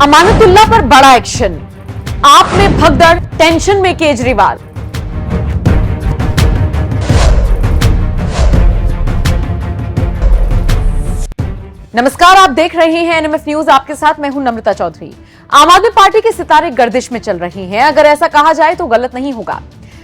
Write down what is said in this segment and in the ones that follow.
अमानतुल्लाह पर बड़ा एक्शन, आप में भगदड़, टेंशन में केजरीवाल। नमस्कार, आप देख रहे हैं एनएमएफ न्यूज। आपके साथ मैं हूं नम्रता चौधरी। आम आदमी पार्टी के सितारे गर्दिश में चल रही हैं। अगर ऐसा कहा जाए तो गलत नहीं होगा।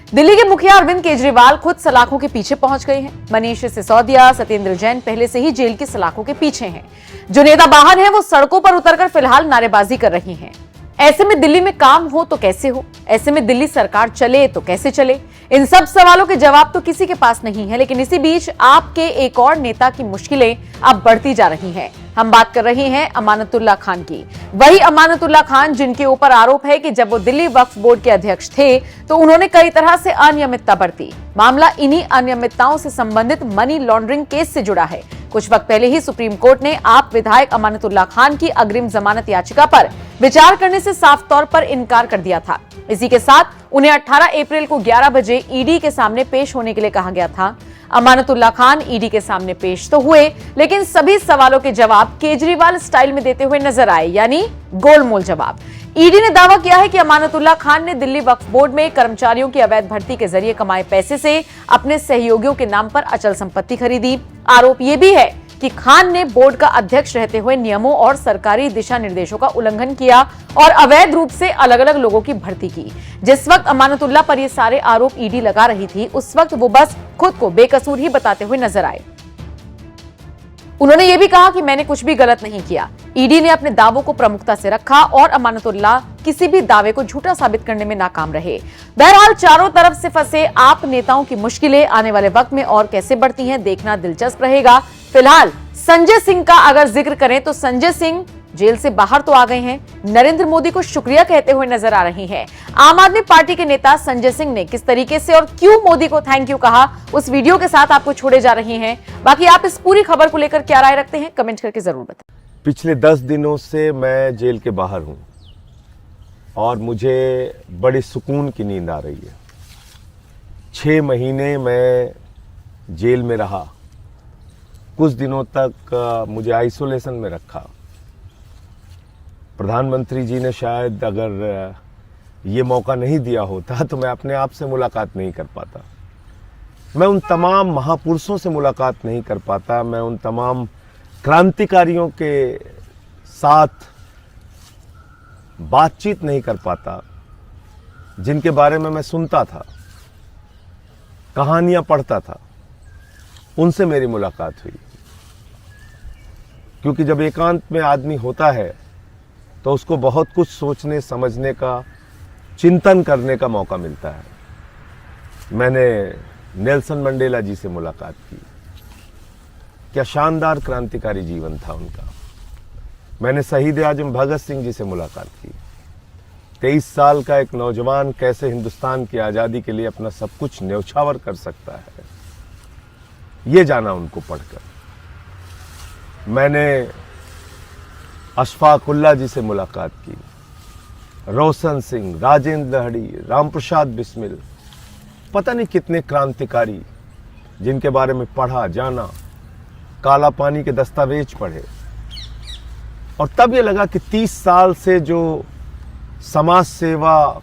दिल्ली के मुखिया अरविंद केजरीवाल खुद सलाखों के पीछे पहुंच गए हैं। मनीष सिसोदिया, सत्येंद्र जैन पहले से ही जेल की सलाखों के पीछे हैं। जो नेता बाहर हैं वो सड़कों पर उतरकर फिलहाल नारेबाजी कर रही हैं। ऐसे में दिल्ली में काम हो तो कैसे हो, ऐसे में दिल्ली सरकार चले तो कैसे चले, इन सब सवालों के जवाब तो किसी के पास नहीं है। लेकिन इसी बीच आपके एक और नेता की मुश्किलें अब बढ़ती जा रही हैं। हम बात कर रहे हैं अमानतुल्लाह खान की। वही अमानतुल्लाह खान जिनके ऊपर आरोप है कि जब वो दिल्ली वक्फ बोर्ड के अध्यक्ष थे तो उन्होंने कई तरह से अनियमितता बरती। मामला इन्हीं अनियमितताओं से संबंधित मनी लॉन्ड्रिंग केस से जुड़ा है। कुछ वक्त पहले ही सुप्रीम कोर्ट ने आप विधायक अमानतुल्लाह खान की अग्रिम जमानत याचिका पर विचार करने से साफ तौर पर इनकार कर दिया था। इसी के साथ उन्हें 18 अप्रैल को 11 बजे ईडी के सामने पेश होने के लिए कहा गया था। अमानतुल्लाह खान ईडी के सामने पेश तो हुए, लेकिन सभी सवालों के जवाब केजरीवाल स्टाइल में देते हुए नजर आए, यानी गोलमोल जवाब। ईडी ने दावा किया है कि अमानतुल्लाह खान ने दिल्ली वक्फ बोर्ड में कर्मचारियों की अवैध भर्ती के जरिए कमाए पैसे से अपने सहयोगियों के नाम पर अचल संपत्ति खरीदी। आरोप यह भी है कि खान ने बोर्ड का अध्यक्ष रहते हुए नियमों और सरकारी दिशा निर्देशों का उल्लंघन किया और अवैध रूप से अलग अलग लोगों की भर्ती की। जिस वक्त अमानतुल्लाह पर ये सारे आरोप ईडी लगा रही थी, उस वक्त वो बस खुद को बेकसूर ही बताते हुए नजर आए। उन्होंने ये भी कहा कि मैंने कुछ भी गलत नहीं किया। ईडी ने अपने दावों को प्रमुखता से रखा और अमानतुल्लाह किसी भी दावे को झूठा साबित करने में नाकाम रहे। बहरहाल चारों तरफ से फंसे आप नेताओं की मुश्किलें आने वाले वक्त में और कैसे बढ़ती हैं, देखना दिलचस्प रहेगा। फिलहाल संजय सिंह का अगर जिक्र करें तो संजय सिंह जेल से बाहर तो आ गए हैं, नरेंद्र मोदी को शुक्रिया कहते हुए नजर आ रहे हैं। आम आदमी पार्टी के नेता संजय सिंह ने किस तरीके से और क्यों मोदी को थैंक यू कहा, उस वीडियो के साथ आपको छोड़े जा रहे हैं। बाकी आप इस पूरी खबर को लेकर क्या राय रखते हैं, कमेंट करके जरूर बताएं। पिछले 10 दिनों से मैं जेल के बाहर हूं और मुझे बड़ी सुकून की नींद आ रही है। 6 महीने मैं जेल में रहा। कुछ दिनों तक मुझे आइसोलेशन में रखा। प्रधानमंत्री जी ने शायद अगर ये मौका नहीं दिया होता तो मैं अपने आप से मुलाकात नहीं कर पाता। मैं उन तमाम महापुरुषों से मुलाकात नहीं कर पाता। मैं उन तमाम क्रांतिकारियों के साथ बातचीत नहीं कर पाता जिनके बारे में मैं सुनता था, कहानियां पढ़ता था। उनसे मेरी मुलाकात हुई। क्योंकि जब एकांत में आदमी होता है तो उसको बहुत कुछ सोचने समझने का, चिंतन करने का मौका मिलता है। मैंने नेल्सन मंडेला जी से मुलाकात की। क्या शानदार क्रांतिकारी जीवन था उनका। मैंने शहीद आजम भगत सिंह जी से मुलाकात की। 23 साल का एक नौजवान कैसे हिंदुस्तान की आज़ादी के लिए अपना सब कुछ न्यौछावर कर सकता है, ये जाना उनको पढ़कर। मैंने अशफाक उल्लाह जी से मुलाकात की। रोशन सिंह, राजेंद्र दहड़ी, राम प्रसाद बिस्मिल, पता नहीं कितने क्रांतिकारी जिनके बारे में पढ़ा, जाना, काला पानी के दस्तावेज पढ़े। और तब ये लगा कि 30 साल से जो समाज सेवा,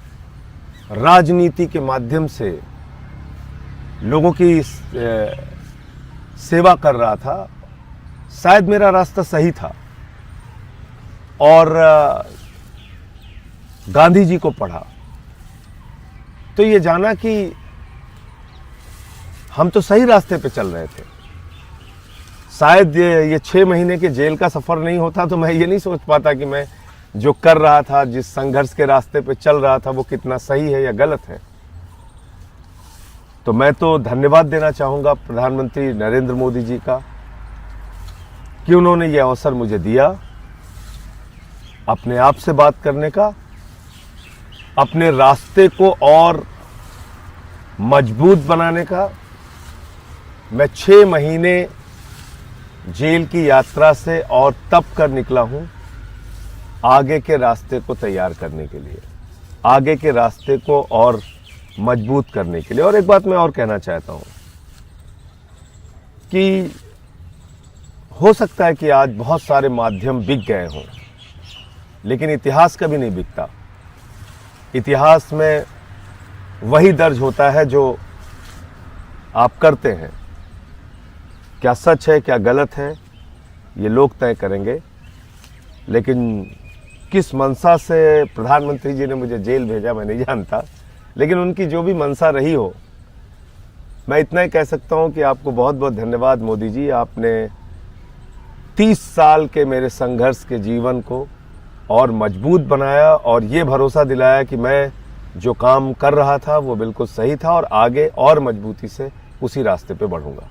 राजनीति के माध्यम से लोगों की सेवा कर रहा था, शायद मेरा रास्ता सही था। और गांधी जी को पढ़ा तो ये जाना कि हम तो सही रास्ते पे चल रहे थे। शायद ये 6 महीने के जेल का सफर नहीं होता तो मैं ये नहीं सोच पाता कि मैं जो कर रहा था, जिस संघर्ष के रास्ते पे चल रहा था, वो कितना सही है या गलत है। तो मैं तो धन्यवाद देना चाहूंगा प्रधानमंत्री नरेंद्र मोदी जी का कि उन्होंने ये अवसर मुझे दिया अपने आप से बात करने का, अपने रास्ते को और मजबूत बनाने का। मैं 6 महीने जेल की यात्रा से और तप कर निकला हूं आगे के रास्ते को तैयार करने के लिए, आगे के रास्ते को और मजबूत करने के लिए। और एक बात मैं और कहना चाहता हूं कि हो सकता है कि आज बहुत सारे माध्यम बिक गए हों, लेकिन इतिहास कभी नहीं बिकता। इतिहास में वही दर्ज होता है जो आप करते हैं। क्या सच है, क्या गलत है, ये लोग तय करेंगे। लेकिन किस मंशा से प्रधानमंत्री जी ने मुझे जेल भेजा मैं नहीं जानता, लेकिन उनकी जो भी मंशा रही हो, मैं इतना ही कह सकता हूं कि आपको बहुत बहुत धन्यवाद मोदी जी। आपने 30 साल के मेरे संघर्ष के जीवन को और मजबूत बनाया और ये भरोसा दिलाया कि मैं जो काम कर रहा था वो बिल्कुल सही था और आगे और मजबूती से उसी रास्ते पे बढ़ूंगा।